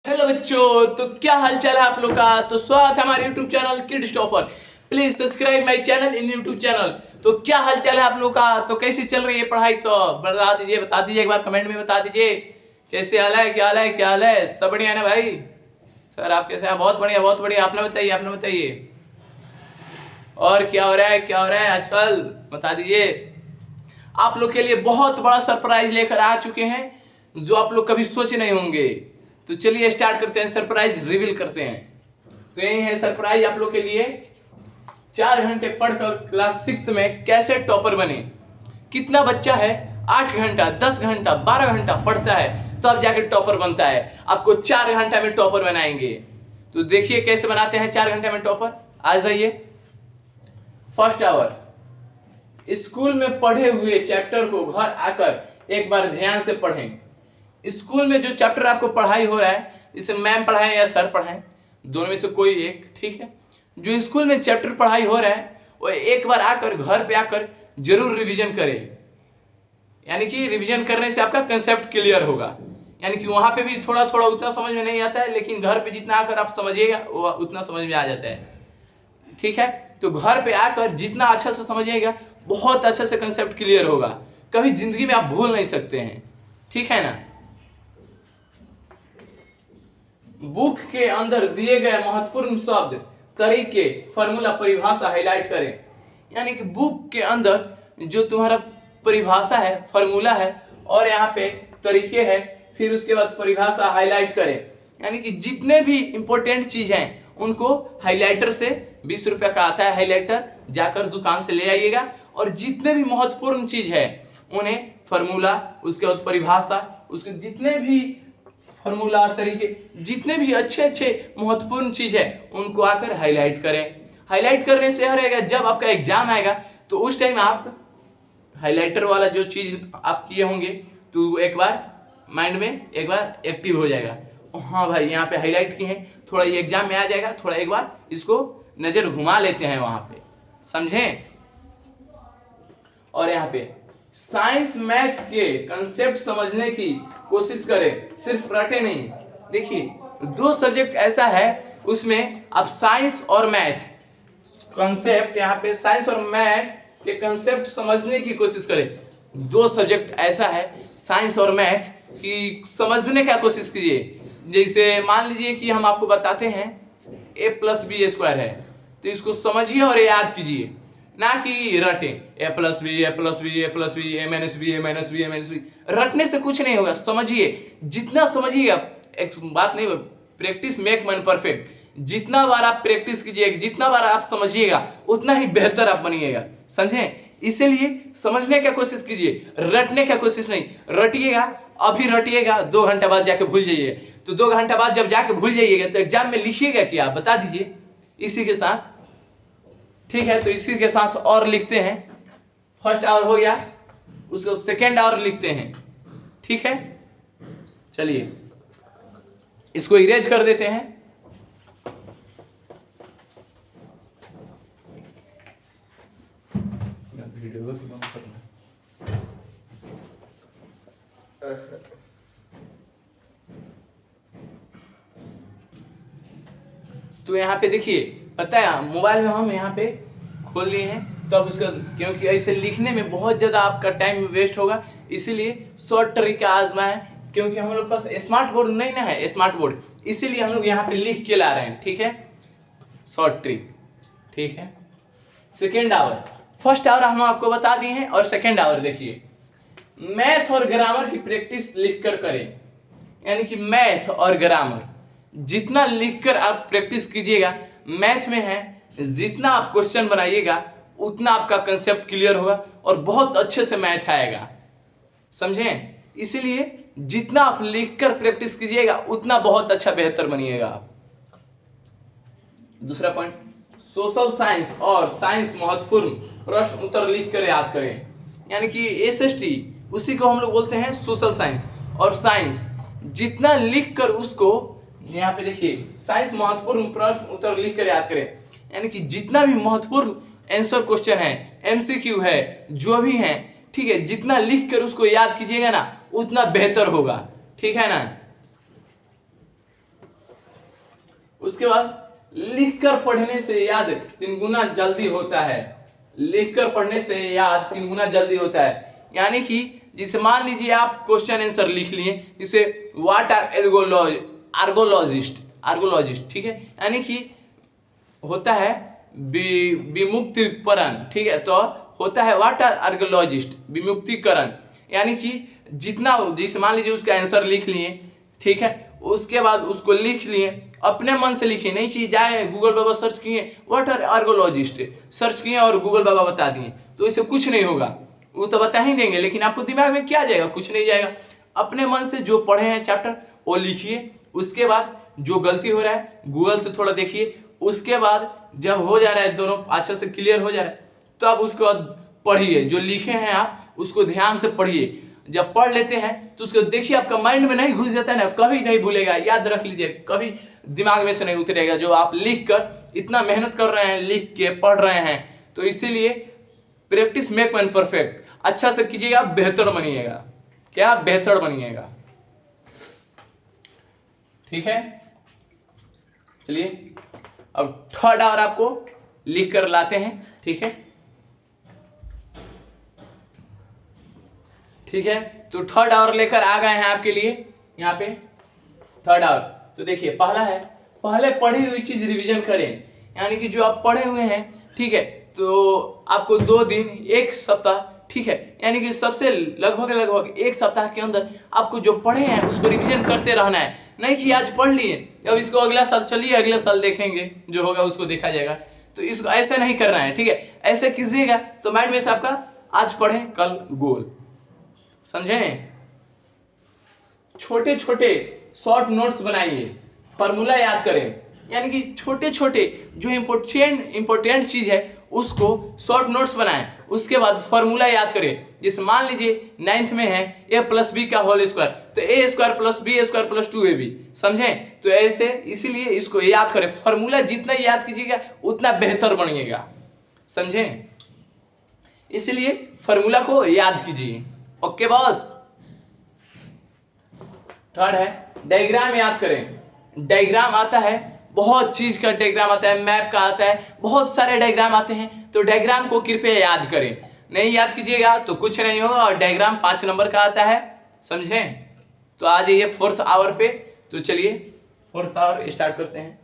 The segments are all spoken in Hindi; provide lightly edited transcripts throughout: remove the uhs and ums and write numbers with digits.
हेलो बच्चों, तो क्या हाल चाल है आप लोग का। तो स्वागत है हमारे YouTube channel kids topper. Please subscribe my channel in YouTube channel. तो क्या हाल चाल है आप लोग का, तो कैसी चल रही है पढ़ाई, तो बता दीजिए एक बार कमेंट में बता दीजिए कैसे हाल है, क्या हाल है, क्या हाल है। सब बढ़िया है ना भाई। सर आप कैसे हैं? बहुत बढ़िया बहुत बढ़िया। आपने बताइए, आपने बताइए और क्या हो रहा है, क्या हो रहा है आजकल, बता दीजिए। आप लोग के लिए बहुत बड़ा सरप्राइज लेकर आ चुके हैं जो आप लोग कभी सोचे नहीं होंगे। तो चलिए स्टार्ट करते हैं, सरप्राइज रिवील करते हैं। तो यही है सरप्राइज आप लोग के लिए। 4 घंटे पढ़कर क्लास 6 में कैसे टॉपर बने। कितना बच्चा है 8 घंटा 10 घंटा 12 घंटा पढ़ता है तब जाके टॉपर बनता है। आपको 4 घंटा में टॉपर बनाएंगे। तो देखिए कैसे बनाते हैं 4 घंटे में टॉपर। आ जाइए। फर्स्ट आवर, स्कूल में पढ़े हुए चैप्टर को घर आकर एक बार ध्यान से पढ़ें। स्कूल में जो चैप्टर आपको पढ़ाई हो रहा है, इसे मैम पढ़ाएं या सर पढ़ाएं, दोनों में से कोई एक, ठीक है। जो स्कूल में चैप्टर पढ़ाई हो रहा है वो एक बार आकर घर पे आकर जरूर रिवीजन करें। यानी कि रिवीजन करने से आपका कंसेप्ट क्लियर होगा। यानी कि वहां पे भी थोड़ा थोड़ा उतना समझ में नहीं आता है, लेकिन घर पे जितना आकर आप समझिएगा वो उतना समझ में आ जाता है, ठीक है। तो घर पे आकर जितना अच्छा से समझिएगा बहुत अच्छा से कंसेप्ट क्लियर होगा। कभी जिंदगी में आप भूल नहीं सकते हैं, ठीक है ना। बुक के अंदर दिए गए महत्वपूर्ण शब्द, तरीके, फॉर्मूला, परिभाषा हाईलाइट करें। यानी कि बुक के अंदर जो तुम्हारा परिभाषा है, फॉर्मूला है और यहाँ पे तरीके है, फिर उसके बाद परिभाषा हाईलाइट करें। यानी कि जितने भी इंपॉर्टेंट चीज हैं उनको हाईलाइटर से 20 रुपए का आता है हाईलाइटर, जाकर दुकान से ले आइएगा। और जितने भी महत्वपूर्ण चीज है उन्हें फॉर्मूला, उसके बाद परिभाषा, उसके जितने भी फॉर्मूला, तरीके, जितने भी अच्छे अच्छे महत्वपूर्ण चीज है उनको आकर हाईलाइट करें। हाईलाइट करने से रहेगा जब आपका एग्जाम आएगा तो उस टाइम आप हाईलाइटर वाला जो चीज आप किए होंगे तो एक बार माइंड में एक बार एक्टिव हो जाएगा। हाँ भाई यहाँ पे हाईलाइट किए हैं, थोड़ा ये एग्जाम में आ जाएगा, थोड़ा एक बार इसको नजर घुमा लेते हैं वहां पे, समझें। और यहाँ पे साइंस मैथ के कंसेप्ट समझने की कोशिश करें, सिर्फ रटे नहीं। देखिए 2 सब्जेक्ट ऐसा है उसमें आप साइंस और मैथ कंसेप्ट, यहाँ पे साइंस और मैथ के कंसेप्ट समझने की कोशिश करें। 2 सब्जेक्ट ऐसा है साइंस और मैथ की समझने का कोशिश कीजिए। जैसे मान लीजिए कि हम आपको बताते हैं a+b² है, तो इसको समझिए और याद कीजिए, ना कि रटे a+b a+b a+b a-b a-b a-b। रटने से कुछ नहीं होगा, समझिए। जितना समझिएगा, एक बात नहीं, प्रैक्टिस मेक मैन परफेक्ट। जितना बार आप प्रैक्टिस कीजिएगा, जितना बार आप समझिएगा उतना ही बेहतर आप बनिएगा, समझें। इसीलिए समझने का कोशिश कीजिए, रटने का कोशिश नहीं। रटिएगा, अभी रटिएगा, 2 घंटा बाद जाके भूल जाइए। तो 2 घंटा बाद जब जाके भूल जाइएगा तो एग्जाम में लिखिएगा क्या, बता दीजिए इसी के साथ, ठीक है। तो इसी के साथ और लिखते हैं। फर्स्ट आवर हो गया, उसको सेकेंड आवर लिखते हैं, ठीक है। चलिए इसको इरेज कर देते हैं। तो यहाँ पे देखिए, पता है मोबाइल में हम यहाँ पे खोल लिए हैं तो अब उसका, क्योंकि ऐसे लिखने में बहुत ज़्यादा आपका टाइम वेस्ट होगा, इसीलिए शॉर्ट तरीका आजमाएं। क्योंकि हम लोग पास स्मार्ट बोर्ड नहीं ना है, स्मार्ट बोर्ड, इसीलिए हम लोग यहाँ पे लिख के ला रहे हैं, ठीक है। शॉर्ट ट्रिक, ठीक है। सेकेंड आवर, फर्स्ट आवर हम आपको बता दिए हैं और सेकेंड आवर देखिए, मैथ और ग्रामर की प्रैक्टिस लिखकर करें। यानी कि मैथ और ग्रामर जितना लिखकर आप प्रैक्टिस कीजिएगा, मैथ में है जितना आप क्वेश्चन बनाइएगा उतना आपका कंसेप्ट क्लियर होगा और बहुत अच्छे से मैथ आएगा, समझें। इसीलिए जितना आप लिखकर प्रैक्टिस कीजिएगा उतना बहुत अच्छा बेहतर बनिएगा आप। दूसरा पॉइंट, सोशल साइंस और साइंस महत्वपूर्ण प्रश्न उत्तर लिखकर याद करें। यानी कि एसएसटी, उसी को हम लोग बोलते हैं सोशल साइंस और साइंस। जितना लिखकर उसको, यहाँ पे देखिए साइंस महत्वपूर्ण प्रश्न उत्तर लिखकर याद करें। यानी कि जितना भी महत्वपूर्ण आंसर क्वेश्चन है, एमसीक्यू है, जो भी है, ठीक है, जितना लिखकर उसको याद कीजिएगा ना उतना बेहतर होगा, ठीक है ना। उसके बाद लिखकर पढ़ने से याद 3 गुना जल्दी होता है। लिखकर पढ़ने से याद 3 गुना जल्दी होता है। यानी कि जिसे मान लीजिए आप क्वेश्चन आंसर लिख लिए, जिसे व्हाट आर आर्गोलॉजिस्ट, ठीक है, यानी कि होता है विमुक्तिकरण, ठीक है, तो होता है व्हाट आर आर्गोलॉजिस्ट, विमुक्तिकरण। यानी कि जितना, जैसे मान लीजिए उसका आंसर लिख लिए, ठीक है, उसके बाद उसको लिख लिए, अपने मन से लिखिए, नहीं कि जाए गूगल बाबा सर्च किए व्हाट आर आर्गोलॉजिस्ट, सर्च किए और गूगल बाबा बता दिए, तो इससे कुछ नहीं होगा। वो तो बता ही देंगे, लेकिन आपको दिमाग में क्या जाएगा, कुछ नहीं जाएगा। अपने मन से जो पढ़े हैं चैप्टर वो लिखिए, उसके बाद जो गलती हो रहा है गूगल से थोड़ा देखिए, उसके बाद जब हो जा रहा है दोनों अच्छे से क्लियर हो जा रहा है, तो आप उसके बाद पढ़िए, जो लिखे हैं आप उसको ध्यान से पढ़िए। जब पढ़ लेते हैं तो उसको देखिए, आपका माइंड में नहीं घुस जाता है ना, कभी नहीं भूलेगा, याद रख लीजिए, कभी दिमाग में से नहीं उतरेगा। जो आप लिख कर इतना मेहनत कर रहे हैं, लिख के पढ़ रहे हैं, तो इसीलिए प्रैक्टिस मेक मैन परफेक्ट, अच्छा से कीजिएगा, बेहतर बनिएगा। क्या? बेहतर बनिएगा। ठीक है, चलिए अब थर्ड आवर आपको लिख कर लाते हैं। ठीक है, ठीक है, तो थर्ड आवर लेकर आ गए हैं आपके लिए यहाँ पे थर्ड आवर। तो देखिए पहला है, पहले पढ़ी हुई चीज रिवीजन करें, यानी कि जो आप पढ़े हुए हैं, ठीक है, तो आपको 2 दिन 1 सप्ताह, ठीक है, यानी कि सबसे लगभग 1 सप्ताह के अंदर आपको जो पढ़े हैं उसको रिवीजन करते रहना है। नहीं कि आज पढ़ लिए अब इसको अगला साल चलिए अगले साल देखेंगे, जो होगा उसको देखा जाएगा, तो इसको ऐसे नहीं करना है। ठीक है, ऐसे कीजिएगा तो माइंड में से आपका आज पढ़े कल गोल, समझें। छोटे छोटे शॉर्ट नोट्स बनाइए, फॉर्मूला याद करें, यानी कि छोटे छोटे जो इंपॉर्टेंट चीज है उसको शॉर्ट नोट्स बनाएं, उसके बाद फॉर्मूला याद करें। जैसे मान लीजिए 9th में है a+b का होल स्क्वायर, तो a² + b² + 2ab, समझें। तो ऐसे इसीलिए इसको याद करें, फॉर्मूला जितना याद कीजिएगा उतना बेहतर बनिएगा, समझें, इसलिए फॉर्मूला को याद कीजिए। Okay boss. थर्ड है डायग्राम याद करें। डायग्राम आता है, बहुत चीज का डायग्राम आता है, मैप का आता है, बहुत सारे डायग्राम आते हैं, तो डायग्राम को कृपया याद करें। नहीं याद कीजिएगा तो कुछ नहीं होगा, और डायग्राम 5 नंबर का आता है, समझें। तो आ जाइए 4th आवर पे। तो चलिए 4th आवर स्टार्ट करते हैं।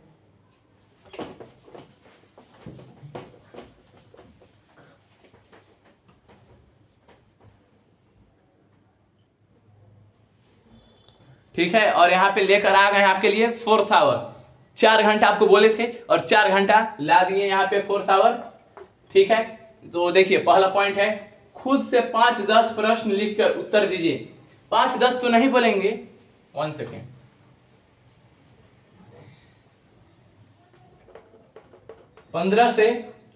ठीक है, और यहाँ पे लेकर आ गए आपके लिए 4th आवर। 4 घंटा आपको बोले थे और 4 घंटा ला दिए यहाँ पे 4th आवर। ठीक है, तो देखिए पहला पॉइंट है, खुद से 5-10 प्रश्न लिखकर उत्तर दीजिए। 5-10 तो नहीं बोलेंगे, 1 सेकेंड, 15 से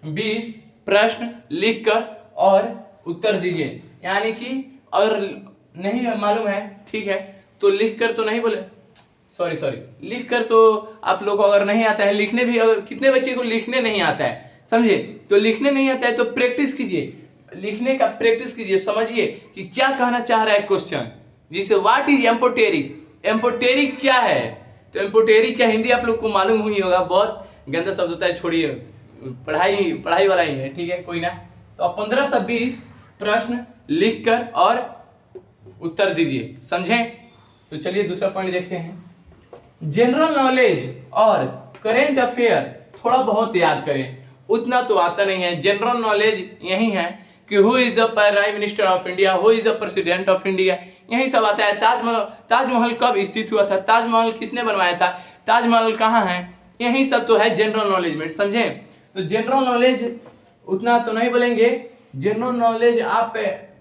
20 प्रश्न लिखकर और उत्तर दीजिए। यानी कि अगर नहीं मालूम है, ठीक है, तो लिखकर तो नहीं बोले, सॉरी, लिखकर तो आप लोग को अगर नहीं आता है लिखने भी, अगर कितने बच्चे को लिखने नहीं आता है, समझिए, तो लिखने नहीं आता है तो प्रैक्टिस कीजिए, लिखने का प्रैक्टिस कीजिए, समझिए कि क्या कहना चाह रहा है क्वेश्चन। जैसे व्हाट इज एम्पोटेरिक, एम्पोटेरिक क्या है, तो एम्पोटेरिक का हिंदी आप लोग को मालूम हुई होगा, बहुत गंदा शब्द होता है, छोड़िए, पढ़ाई वाला ही है, ठीक है, कोई ना। तो आप 15 से 20 प्रश्न लिखकर और उत्तर दीजिए, समझें। तो चलिए दूसरा पॉइंट देखते हैं। जनरल नॉलेज और करेंट अफेयर थोड़ा बहुत याद करें, उतना तो आता नहीं है। जनरल नॉलेज यही है कि who is the prime minister of India, who is the president of India, यही सब आता है। ताजमहल कब स्थित हुआ था, ताजमहल किसने बनवाया था, ताजमहल कहाँ है, यही सब तो है जनरल नॉलेज में, समझें। तो जनरल नॉलेज उतना तो नहीं बोलेंगे। जनरल नॉलेज आप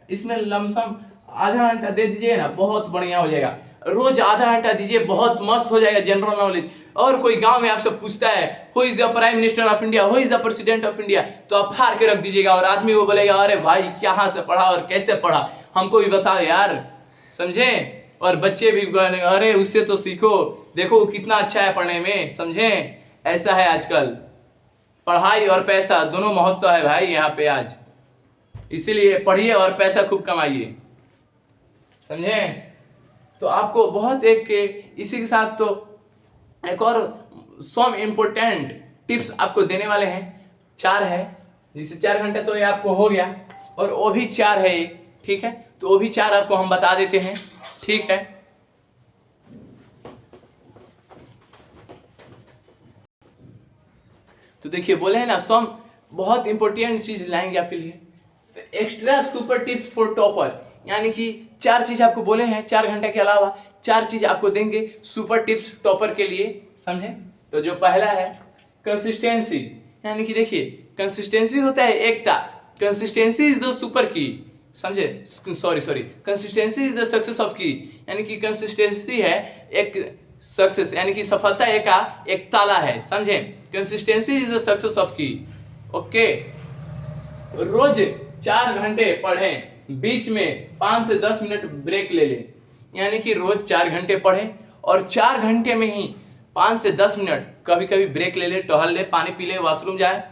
इसमें लमसम आधा घंटा दे दीजिए ना, बहुत बढ़िया हो जाएगा। रोज आधा घंटा दीजिए, बहुत मस्त हो जाएगा जनरल नॉलेज। और कोई गांव में आपसे पूछता है who is the prime minister of India, who is the president of India, तो आप फाड़ के रख दीजिएगा, और आदमी वो बोलेगा अरे भाई कहाँ से पढ़ा और कैसे पढ़ा, हमको भी बताओ यार, समझें। और बच्चे भी अरे उससे तो सीखो, देखो कितना अच्छा है पढ़ने में, समझें। ऐसा है आजकल, पढ़ाई और पैसा दोनों महत्व है भाई यहाँ पे आज, इसीलिए पढ़िए और पैसा खूब कमाइए, समझें। तो आपको बहुत एक के इसी के साथ तो एक और सम इम्पोर्टेंट टिप्स आपको देने वाले हैं। 4 है, जिससे 4 घंटा तो ये आपको हो गया, और वो भी 4 है एक, ठीक है। तो वो भी 4 आपको हम बता देते हैं, ठीक है। तो देखिए बोले हैं ना, सम बहुत इंपॉर्टेंट चीज लाएंगे आपके लिए। तो extra super tips for topper, यानी कि 4 चीज आपको बोले हैं, 4 घंटे के अलावा 4 चीज आपको देंगे सुपर टिप्स टॉपर के लिए, समझे। तो जो पहला है कंसिस्टेंसी, यानी कि देखिए कंसिस्टेंसी होता है एकता, कंसिस्टेंसी इज द सुपर की, समझे, sorry consistency is the success of की, यानी कि कंसिस्टेंसी है एक सक्सेस, यानी कि सफलता एक ताला है, समझे। Consistency is the success of की, ओके। रोज 4 घंटे पढ़ें, बीच में 5 से 10 मिनट ब्रेक ले लें, यानी कि रोज 4 घंटे पढ़ें और 4 घंटे में ही 5 से 10 मिनट कभी कभी ब्रेक ले ले, टहल ले, पानी पी ले, वॉशरूम जाए,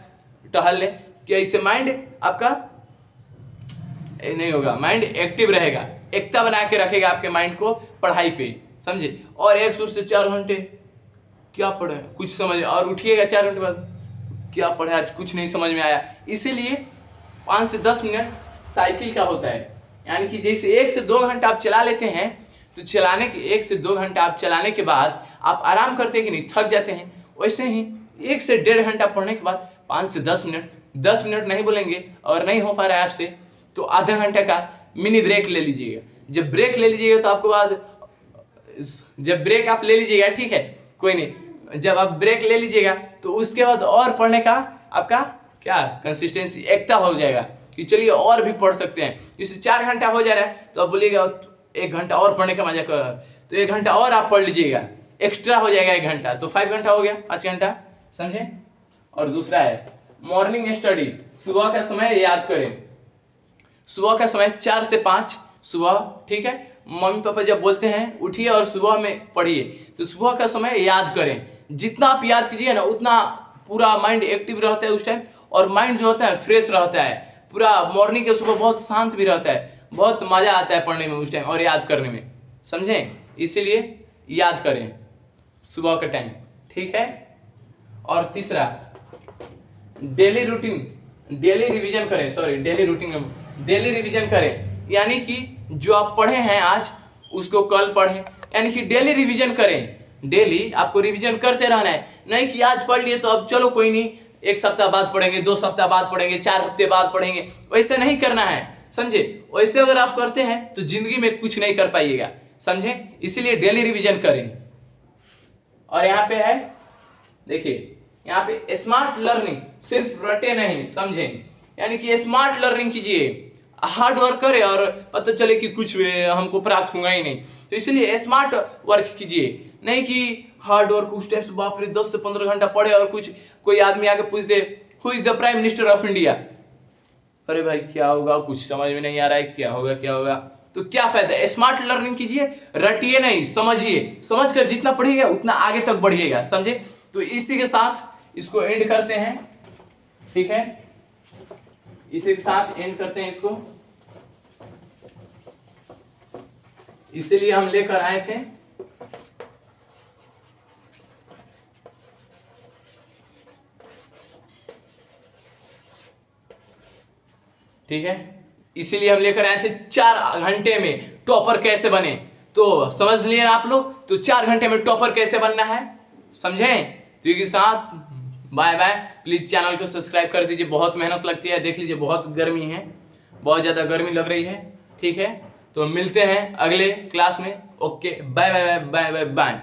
टहल ले, क्या इससे माइंड आपका नहीं होगा, माइंड एक्टिव रहेगा, एकता बना के रखेगा आपके माइंड को पढ़ाई पे, समझे। और एक सुर से 4 घंटे क्या पढ़े कुछ समझ, और उठिएगा 4 घंटे बाद क्या पढ़े आज कुछ नहीं समझ में आया, इसीलिए 5 से 10 मिनट साइकिल का होता है, यानी कि जैसे 1 से 2 घंटा आप चला लेते हैं, तो चलाने के 1 से 2 घंटा आप चलाने के बाद आप आराम करते हैं कि नहीं, थक जाते हैं, वैसे ही 1 से 1.5 घंटा पढ़ने के बाद 5 से 10 मिनट, 10 मिनट नहीं बोलेंगे और नहीं हो पा रहा है आपसे, तो आधा घंटे का मिनी ब्रेक ले लीजिएगा। जब ब्रेक ले लीजिएगा तो आपको बाद, जब ब्रेक आप ले लीजिएगा, ठीक है, कोई नहीं, जब आप ब्रेक ले लीजिएगा तो उसके बाद और पढ़ने का आपका क्या कंसिस्टेंसी एकता हो जाएगा कि चलिए और भी पढ़ सकते हैं। जैसे 4 घंटा हो जा रहा है तो आप बोलिएगा 1 घंटा और पढ़ने का मजा कर, तो 1 घंटा और आप पढ़ लीजिएगा, एक्स्ट्रा हो जाएगा 1 घंटा, तो 5 घंटा हो गया, 5 घंटा, समझे। और दूसरा है मॉर्निंग स्टडी, सुबह का समय याद करें, सुबह का समय 4 से 5 सुबह, ठीक है। मम्मी पापा जब बोलते हैं उठिए और सुबह में पढ़िए, तो सुबह का समय याद करें, जितना आप याद कीजिए ना उतना पूरा माइंड एक्टिव रहता है उस टाइम, और माइंड जो होता है फ्रेश रहता है पूरा। मॉर्निंग के सुबह बहुत शांत भी रहता है, बहुत मजा आता है पढ़ने में उस टाइम और याद करने में, समझे। इसीलिए याद करें सुबह का टाइम, ठीक है। और तीसरा डेली रूटीन, डेली रिवीजन करें, sorry daily routine, daily revision करें, यानी कि जो आप पढ़े हैं आज उसको कल पढ़ें, यानी कि डेली रिवीजन करें। डेली आपको रिवीजन करते रहना है, नहीं कि आज पढ़ लिए तो अब चलो कोई नहीं 1 सप्ताह बाद पढ़ेंगे, 2 सप्ताह बाद पढ़ेंगे, 4 हफ्ते बाद पढ़ेंगे, वैसे नहीं करना है, समझे। वैसे अगर आप करते हैं तो जिंदगी में कुछ नहीं कर पाइएगा, समझे। इसीलिए डेली रिवीजन करें। और यहाँ पे है देखिए, यहाँ पे स्मार्ट लर्निंग, सिर्फ रटे नहीं, समझे, यानी कि स्मार्ट लर्निंग कीजिए, हार्ड वर्क करें और पता चले कि कुछ हमको प्राप्त होगा ही नहीं, तो इसलिए स्मार्ट वर्क कीजिए, नहीं कि हार्ड वर्क उस टाइम से बाप रे 10 से 15 घंटा पढ़े और कुछ कोई आदमी आके पूछ दे who is the prime minister of India, अरे भाई क्या होगा कुछ समझ में नहीं आ रहा है, क्या होगा, तो क्या फायदा है। स्मार्ट लर्निंग कीजिए, रटिए नहीं, समझिए, समझकर जितना पढ़िएगा उतना आगे तक बढ़िएगा, समझे। तो इसी के साथ इसको एंड करते हैं, ठीक है, इसी के साथ एंड करते हैं इसको, इसीलिए हम लेकर आए थे। ठीक है, इसीलिए हम लेकर आए थे 4 घंटे में टॉपर कैसे बने, तो समझ लिए आप लोग। तो 4 घंटे में टॉपर कैसे बनना है, समझें। तो इसके साथ बाय बाय। प्लीज चैनल को सब्सक्राइब कर दीजिए, बहुत मेहनत लगती है, देख लीजिए बहुत गर्मी है, बहुत ज़्यादा गर्मी लग रही है, ठीक है। तो मिलते हैं अगले क्लास में, okay, bye bye bye bye bye.